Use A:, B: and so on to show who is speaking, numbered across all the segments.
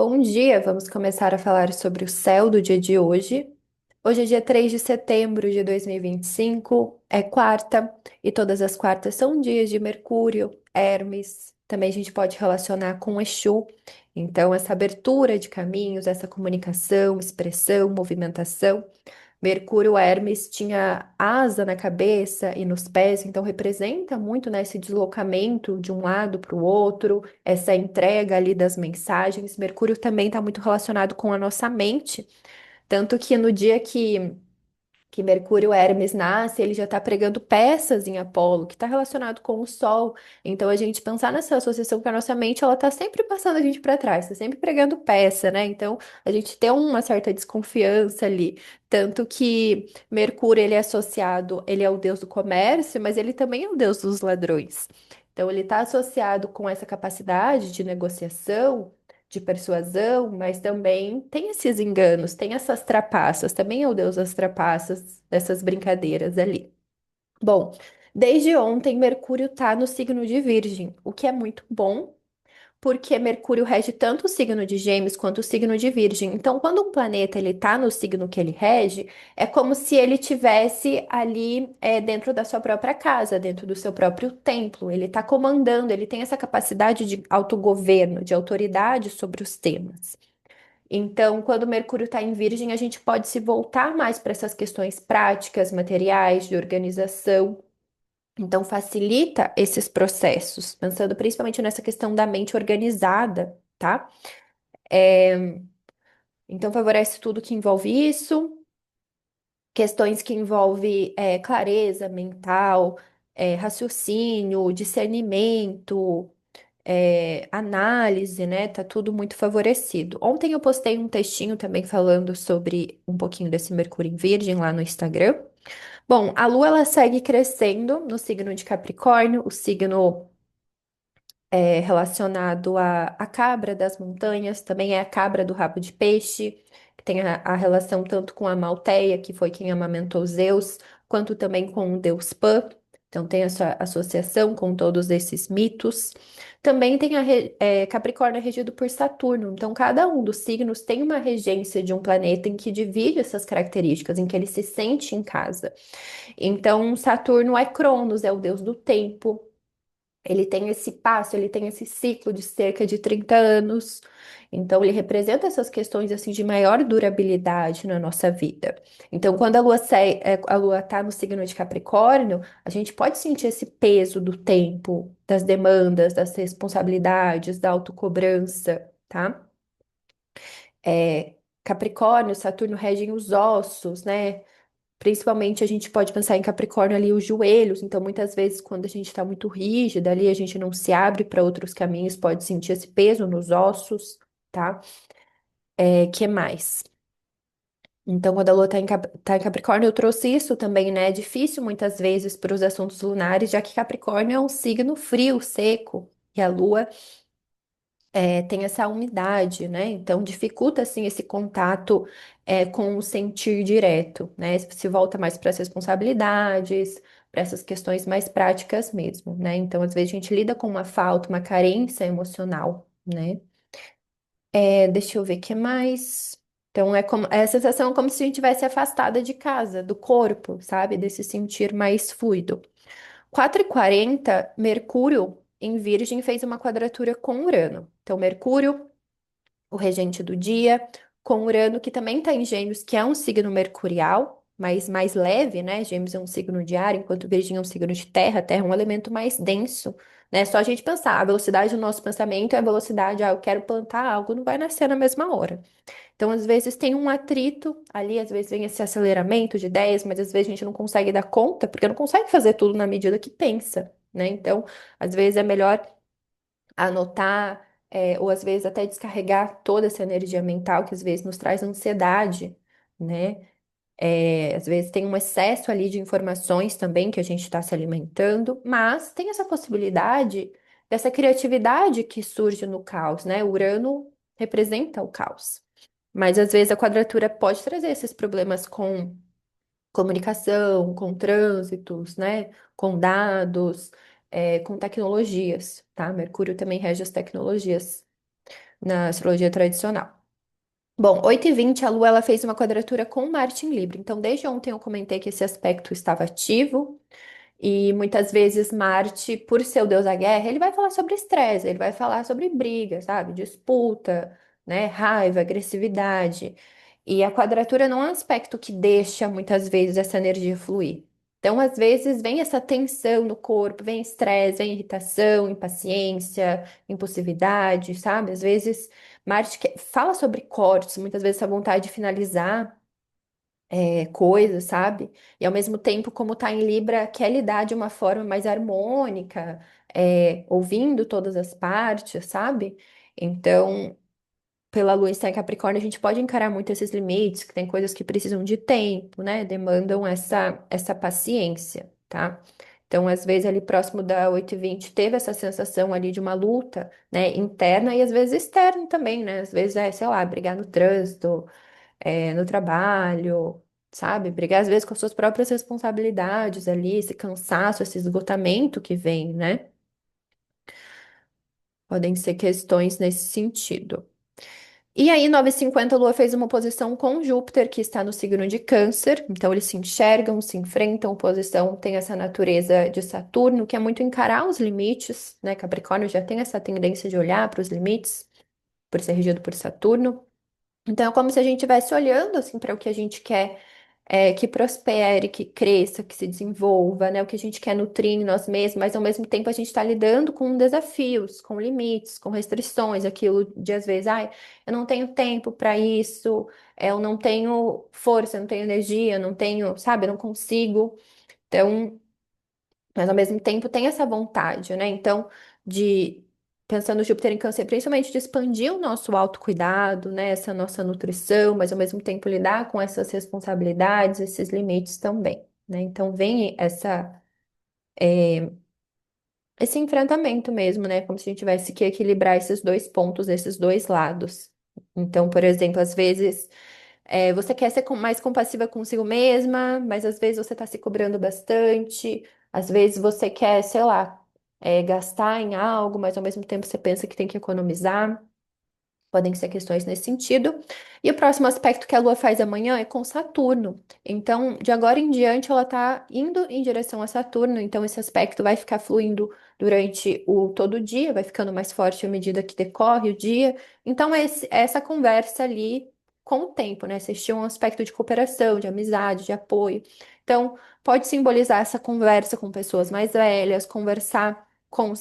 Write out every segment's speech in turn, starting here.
A: Bom dia, vamos começar a falar sobre o céu do dia de hoje. Hoje é dia 3 de setembro de 2025, é quarta, e todas as quartas são dias de Mercúrio, Hermes. Também a gente pode relacionar com Exu. Então, essa abertura de caminhos, essa comunicação, expressão, movimentação. Mercúrio Hermes tinha asa na cabeça e nos pés, então representa muito, né, esse deslocamento de um lado para o outro, essa entrega ali das mensagens. Mercúrio também está muito relacionado com a nossa mente, tanto que no dia que Mercúrio Hermes nasce, ele já está pregando peças em Apolo, que está relacionado com o Sol. Então, a gente pensar nessa associação com a nossa mente, ela está sempre passando a gente para trás, está sempre pregando peça, né? Então, a gente tem uma certa desconfiança ali. Tanto que Mercúrio, ele é associado, ele é o deus do comércio, mas ele também é o deus dos ladrões. Então, ele está associado com essa capacidade de negociação, de persuasão, mas também tem esses enganos, tem essas trapaças, também é o deus das trapaças, dessas brincadeiras ali. Bom, desde ontem Mercúrio está no signo de Virgem, o que é muito bom, porque Mercúrio rege tanto o signo de Gêmeos quanto o signo de Virgem. Então, quando um planeta ele está no signo que ele rege, é como se ele tivesse ali dentro da sua própria casa, dentro do seu próprio templo. Ele está comandando, ele tem essa capacidade de autogoverno, de autoridade sobre os temas. Então, quando Mercúrio está em Virgem, a gente pode se voltar mais para essas questões práticas, materiais, de organização. Então, facilita esses processos, pensando principalmente nessa questão da mente organizada, tá? Então, favorece tudo que envolve isso, questões que envolvem clareza mental, raciocínio, discernimento, análise, né? Tá tudo muito favorecido. Ontem eu postei um textinho também falando sobre um pouquinho desse Mercúrio em Virgem lá no Instagram. Bom, a Lua ela segue crescendo no signo de Capricórnio, o signo relacionado à cabra das montanhas, também é a cabra do rabo de peixe, que tem a relação tanto com a Malteia, que foi quem amamentou Zeus, quanto também com o deus Pan. Então tem essa associação com todos esses mitos. Também tem Capricórnio é regido por Saturno. Então cada um dos signos tem uma regência de um planeta em que divide essas características, em que ele se sente em casa. Então Saturno é Cronos, é o deus do tempo. Ele tem esse passo, ele tem esse ciclo de cerca de 30 anos. Então, ele representa essas questões assim de maior durabilidade na nossa vida. Então, quando a Lua está no signo de Capricórnio, a gente pode sentir esse peso do tempo, das demandas, das responsabilidades, da autocobrança, tá? Capricórnio, Saturno regem os ossos, né? Principalmente a gente pode pensar em Capricórnio ali os joelhos, então muitas vezes quando a gente está muito rígida ali, a gente não se abre para outros caminhos, pode sentir esse peso nos ossos, tá? Que mais? Então, quando a Lua tá em Capricórnio, eu trouxe isso também, né? É difícil muitas vezes para os assuntos lunares, já que Capricórnio é um signo frio, seco, e a Lua tem essa umidade, né? Então dificulta assim esse contato com o sentir direto, né? Se volta mais para as responsabilidades, para essas questões mais práticas mesmo, né? Então às vezes a gente lida com uma falta, uma carência emocional, né? Deixa eu ver o que mais. Então é a sensação é como se a gente tivesse afastada de casa, do corpo, sabe? Desse sentir mais fluido. 4h40, Mercúrio em Virgem fez uma quadratura com Urano. Então, Mercúrio o regente do dia, com Urano, que também está em Gêmeos, que é um signo mercurial, mas mais leve, né? Gêmeos é um signo de ar, enquanto Virgem é um signo de terra. Terra é um elemento mais denso, né? Só a gente pensar, a velocidade do nosso pensamento é a velocidade, eu quero plantar algo, não vai nascer na mesma hora. Então, às vezes tem um atrito ali, às vezes vem esse aceleramento de ideias, mas às vezes a gente não consegue dar conta, porque não consegue fazer tudo na medida que pensa, né? Então, às vezes é melhor anotar, ou às vezes até descarregar toda essa energia mental que às vezes nos traz ansiedade, né? Às vezes tem um excesso ali de informações também que a gente está se alimentando, mas tem essa possibilidade dessa criatividade que surge no caos, né? Urano representa o caos. Mas às vezes a quadratura pode trazer esses problemas com comunicação, com trânsitos, né? Com dados, com tecnologias, tá? Mercúrio também rege as tecnologias. na astrologia tradicional. Bom, 8h20 a Lua ela fez uma quadratura com Marte em Libra. Então, desde ontem eu comentei que esse aspecto estava ativo. E muitas vezes Marte, por ser o deus da guerra, ele vai falar sobre estresse, ele vai falar sobre briga, sabe? Disputa, né? Raiva, agressividade. E a quadratura não é um aspecto que deixa muitas vezes essa energia fluir. Então, às vezes, vem essa tensão no corpo, vem estresse, vem irritação, impaciência, impulsividade, sabe? Às vezes, Marte fala sobre cortes, muitas vezes essa vontade de finalizar coisas, sabe? E ao mesmo tempo, como tá em Libra, quer lidar de uma forma mais harmônica, ouvindo todas as partes, sabe? Então, pela Lua estar em Capricórnio, a gente pode encarar muito esses limites, que tem coisas que precisam de tempo, né? Demandam essa paciência, tá? Então, às vezes, ali próximo da 8h20, teve essa sensação ali de uma luta, né, interna e às vezes externa também, né? Às vezes sei lá, brigar no trânsito, no trabalho, sabe? Brigar às vezes com as suas próprias responsabilidades ali, esse cansaço, esse esgotamento que vem, né? Podem ser questões nesse sentido. E aí, 9h50, a Lua fez uma oposição com Júpiter, que está no signo de Câncer. Então, eles se enxergam, se enfrentam. Oposição tem essa natureza de Saturno, que é muito encarar os limites, né? Capricórnio já tem essa tendência de olhar para os limites, por ser regido por Saturno. Então, é como se a gente estivesse olhando assim para o que a gente quer que prospere, que cresça, que se desenvolva, né? O que a gente quer nutrir em nós mesmos, mas ao mesmo tempo a gente está lidando com desafios, com limites, com restrições, aquilo de às vezes, ai, eu não tenho tempo para isso, eu não tenho força, eu não tenho energia, eu não tenho, sabe, eu não consigo. Então, mas ao mesmo tempo tem essa vontade, né? Então, de pensando Júpiter em Câncer, principalmente de expandir o nosso autocuidado, né? Essa nossa nutrição, mas ao mesmo tempo lidar com essas responsabilidades, esses limites também, né? Então vem esse enfrentamento mesmo, né? Como se a gente tivesse que equilibrar esses dois pontos, esses dois lados. Então, por exemplo, às vezes você quer ser mais compassiva consigo mesma, mas às vezes você está se cobrando bastante. Às vezes você quer, sei lá, gastar em algo, mas ao mesmo tempo você pensa que tem que economizar. Podem ser questões nesse sentido. E o próximo aspecto que a Lua faz amanhã é com Saturno. Então, de agora em diante, ela está indo em direção a Saturno. Então, esse aspecto vai ficar fluindo durante todo o dia, vai ficando mais forte à medida que decorre o dia. Então, é essa conversa ali com o tempo, né? Existir um aspecto de cooperação, de amizade, de apoio. Então, pode simbolizar essa conversa com pessoas mais velhas, conversar com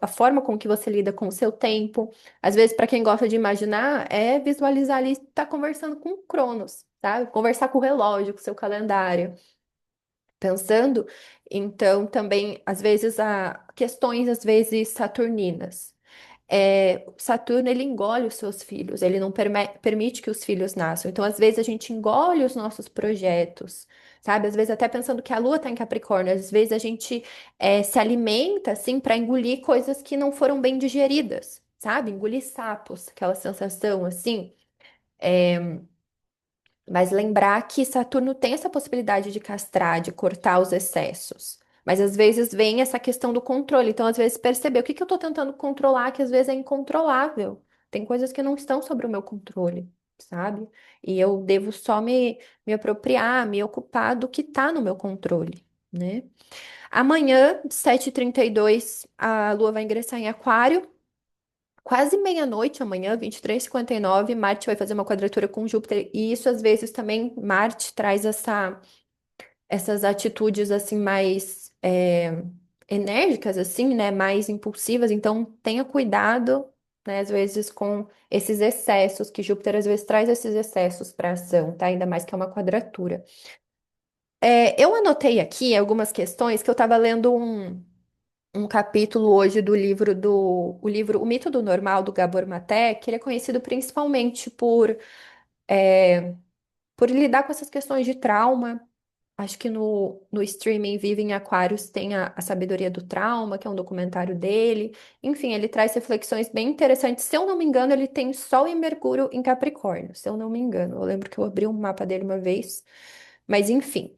A: a forma com que você lida com o seu tempo. Às vezes, para quem gosta de imaginar, é visualizar ali, estar conversando com o Cronos, sabe? Conversar com o relógio, com o seu calendário. Pensando, então, também, às vezes, há questões, às vezes, saturninas. Saturno, ele engole os seus filhos, ele não permite que os filhos nasçam. Então, às vezes, a gente engole os nossos projetos, sabe? Às vezes, até pensando que a Lua está em Capricórnio, às vezes a gente se alimenta, assim, para engolir coisas que não foram bem digeridas, sabe? Engolir sapos, aquela sensação, assim. Mas lembrar que Saturno tem essa possibilidade de castrar, de cortar os excessos. Mas às vezes vem essa questão do controle. Então, às vezes, perceber o que que eu estou tentando controlar, que às vezes é incontrolável. Tem coisas que não estão sob o meu controle, sabe? E eu devo só me apropriar, me ocupar do que está no meu controle, né? Amanhã, 7h32, a Lua vai ingressar em Aquário. Quase meia-noite amanhã, 23h59, Marte vai fazer uma quadratura com Júpiter, e isso às vezes também Marte traz essas atitudes assim mais enérgicas, assim, né? Mais impulsivas, então tenha cuidado, né? Às vezes com esses excessos, que Júpiter às vezes traz esses excessos para ação, tá? Ainda mais que é uma quadratura. Eu anotei aqui algumas questões que eu estava lendo um capítulo hoje do livro o livro O Mito do Normal, do Gabor Maté, que ele é conhecido principalmente por lidar com essas questões de trauma. Acho que no streaming Vive em Aquários tem a Sabedoria do Trauma, que é um documentário dele. Enfim, ele traz reflexões bem interessantes. Se eu não me engano, ele tem Sol e Mercúrio em Capricórnio, se eu não me engano. Eu lembro que eu abri um mapa dele uma vez. Mas enfim.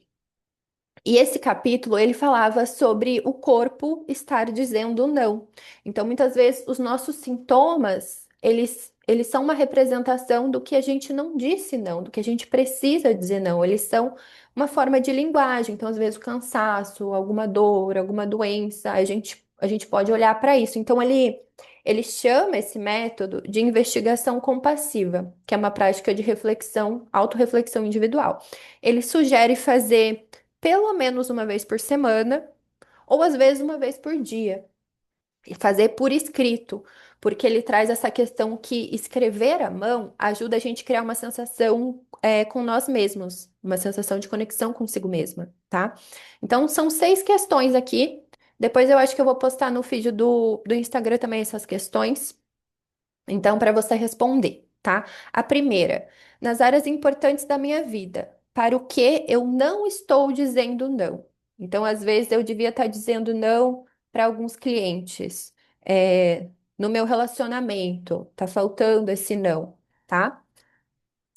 A: E esse capítulo, ele falava sobre o corpo estar dizendo não. Então, muitas vezes, os nossos sintomas, eles são uma representação do que a gente não disse não, do que a gente precisa dizer não. Eles são uma forma de linguagem. Então, às vezes, o cansaço, alguma dor, alguma doença, a gente pode olhar para isso. Então, ele chama esse método de investigação compassiva, que é uma prática de reflexão, autorreflexão individual. Ele sugere fazer pelo menos uma vez por semana, ou às vezes uma vez por dia e fazer por escrito, porque ele traz essa questão que escrever à mão ajuda a gente a criar uma sensação com nós mesmos, uma sensação de conexão consigo mesma, tá? Então, são 6 questões aqui. Depois eu acho que eu vou postar no feed do Instagram também essas questões. Então, para você responder, tá? A primeira, nas áreas importantes da minha vida, para o que eu não estou dizendo não? Então, às vezes, eu devia estar dizendo não para alguns clientes. No meu relacionamento, tá faltando esse não, tá?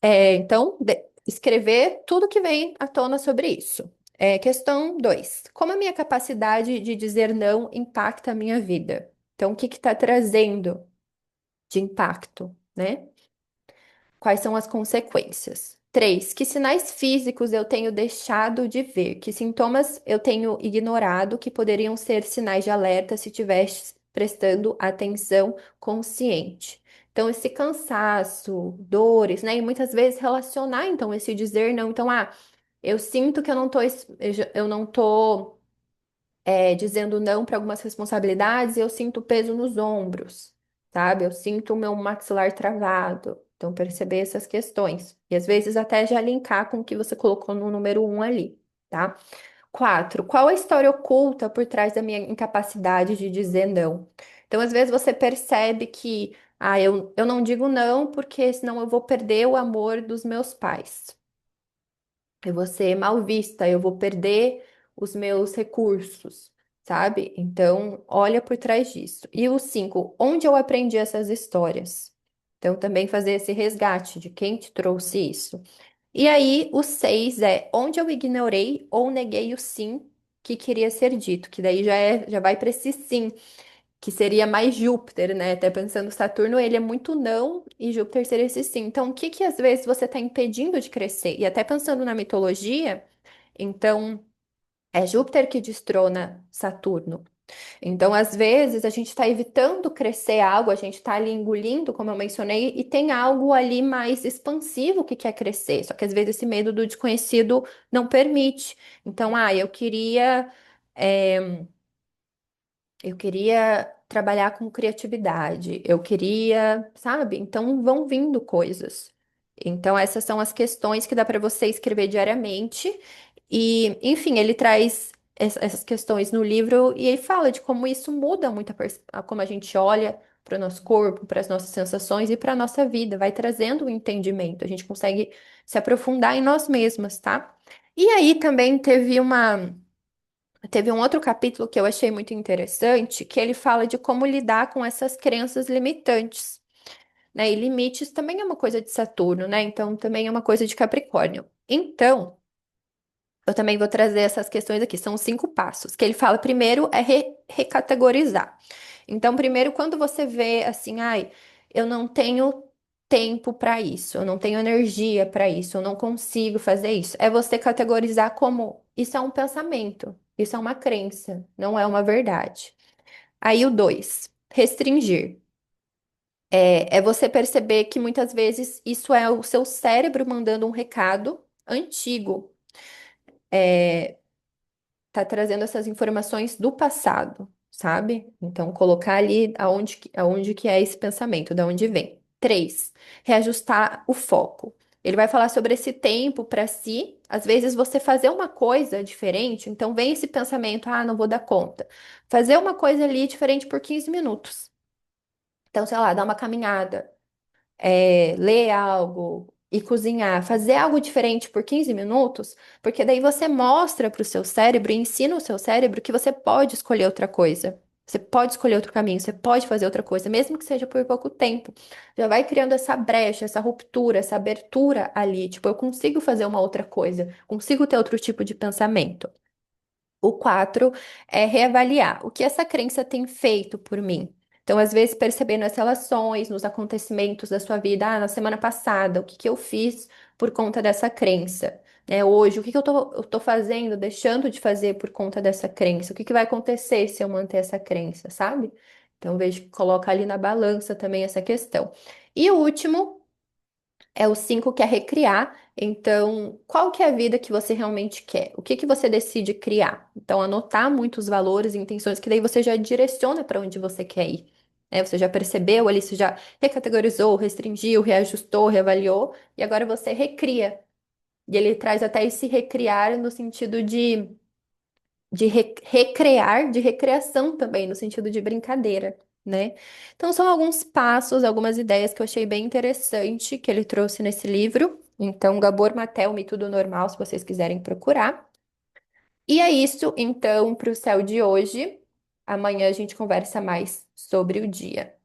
A: Então, escrever tudo que vem à tona sobre isso. Questão 2. Como a minha capacidade de dizer não impacta a minha vida? Então, o que está trazendo de impacto, né? Quais são as consequências? 3. Que sinais físicos eu tenho deixado de ver? Que sintomas eu tenho ignorado que poderiam ser sinais de alerta se tivesse prestando atenção consciente? Então, esse cansaço, dores, né? E muitas vezes relacionar, então, esse dizer não. Então, eu sinto que eu não tô dizendo não para algumas responsabilidades, eu sinto peso nos ombros, sabe? Eu sinto o meu maxilar travado. Então, perceber essas questões. E às vezes até já linkar com o que você colocou no número 1 ali, tá? 4. Qual a história oculta por trás da minha incapacidade de dizer não? Então, às vezes você percebe que, eu não digo não porque senão eu vou perder o amor dos meus pais. Eu vou ser mal vista, eu vou perder os meus recursos, sabe? Então, olha por trás disso. E o 5, onde eu aprendi essas histórias? Então, também fazer esse resgate de quem te trouxe isso. E aí, o 6 é onde eu ignorei ou neguei o sim que queria ser dito, que daí já vai para esse sim que seria mais Júpiter, né? Até pensando Saturno, ele é muito não e Júpiter seria esse sim. Então, o que que às vezes você está impedindo de crescer? E até pensando na mitologia, então é Júpiter que destrona Saturno. Então, às vezes, a gente está evitando crescer algo, a gente está ali engolindo, como eu mencionei, e tem algo ali mais expansivo que quer crescer. Só que às vezes esse medo do desconhecido não permite. Então, eu queria. eh, eu queria trabalhar com criatividade, eu queria, sabe? Então vão vindo coisas. Então essas são as questões que dá para você escrever diariamente. E, enfim, ele traz essas questões no livro e ele fala de como isso muda muito como a gente olha para o nosso corpo, para as nossas sensações e para a nossa vida, vai trazendo um entendimento. A gente consegue se aprofundar em nós mesmas, tá? E aí também Teve um outro capítulo que eu achei muito interessante, que ele fala de como lidar com essas crenças limitantes, né? E limites também é uma coisa de Saturno, né? Então também é uma coisa de Capricórnio. Então, eu também vou trazer essas questões aqui. São 5 passos. Que ele fala primeiro é recategorizar. Então, primeiro, quando você vê assim, eu não tenho tempo para isso, eu não tenho energia para isso, eu não consigo fazer isso, é você categorizar como isso é um pensamento, isso é uma crença, não é uma verdade. Aí o 2, restringir. É você perceber que muitas vezes isso é o seu cérebro mandando um recado antigo. Tá trazendo essas informações do passado, sabe? Então, colocar ali aonde que é esse pensamento, da onde vem. 3, reajustar o foco. Ele vai falar sobre esse tempo para si. Às vezes você fazer uma coisa diferente, então vem esse pensamento, não vou dar conta. Fazer uma coisa ali diferente por 15 minutos. Então, sei lá, dar uma caminhada, ler algo e cozinhar, fazer algo diferente por 15 minutos, porque daí você mostra para o seu cérebro e ensina o seu cérebro que você pode escolher outra coisa. Você pode escolher outro caminho, você pode fazer outra coisa, mesmo que seja por pouco tempo. Já vai criando essa brecha, essa ruptura, essa abertura ali. Tipo, eu consigo fazer uma outra coisa, consigo ter outro tipo de pensamento. O 4 é reavaliar o que essa crença tem feito por mim. Então, às vezes, percebendo as relações, nos acontecimentos da sua vida, na semana passada, o que que eu fiz por conta dessa crença, né? Hoje, o que que eu tô fazendo, deixando de fazer por conta dessa crença? O que que vai acontecer se eu manter essa crença, sabe? Então, vejo que coloca ali na balança também essa questão. E o último é o 5 que é recriar. Então, qual que é a vida que você realmente quer? O que que você decide criar? Então, anotar muitos valores e intenções, que daí você já direciona para onde você quer ir. Né? Você já percebeu ali, você já recategorizou, restringiu, reajustou, reavaliou, e agora você recria. E ele traz até esse recriar no sentido de recrear, de recreação também, no sentido de brincadeira, né? Então, são alguns passos, algumas ideias que eu achei bem interessante que ele trouxe nesse livro. Então, Gabor Maté, o Mito Normal, se vocês quiserem procurar. E é isso, então, para o céu de hoje. Amanhã a gente conversa mais sobre o dia.